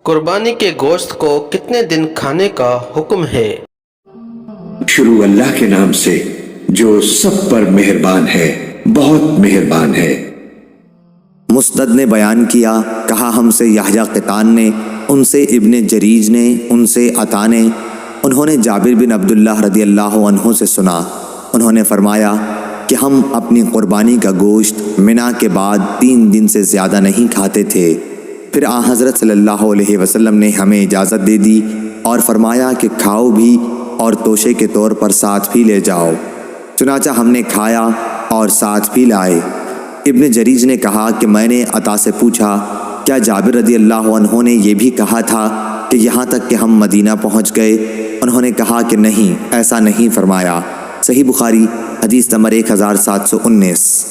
قربانی کے گوشت کو کتنے دن کھانے کا حکم ہے؟ شروع اللہ کے نام سے جو سب پر مہربان ہے، بہت مہربان ہے۔ مسند نے بیان کیا، کہا ہم سے یحییٰ قطان نے، ان سے ابن جریج نے، ان سے عطا نے، انہوں نے جابر بن عبداللہ رضی اللہ عنہ سے سنا، انہوں نے فرمایا کہ ہم اپنی قربانی کا گوشت منا کے بعد 3 دن سے زیادہ نہیں کھاتے تھے۔ پھر آن حضرت صلی اللہ علیہ وسلم نے ہمیں اجازت دے دی اور فرمایا کہ کھاؤ بھی اور توشے کے طور پر ساتھ بھی لے جاؤ۔ چنانچہ ہم نے کھایا اور ساتھ بھی لائے۔ ابن جریج نے کہا کہ میں نے عطا سے پوچھا، کیا جابر رضی اللہ عنہ نے یہ بھی کہا تھا کہ یہاں تک کہ ہم مدینہ پہنچ گئے؟ انہوں نے کہا کہ نہیں، ایسا نہیں فرمایا۔ صحیح بخاری حدیث نمبر 1719۔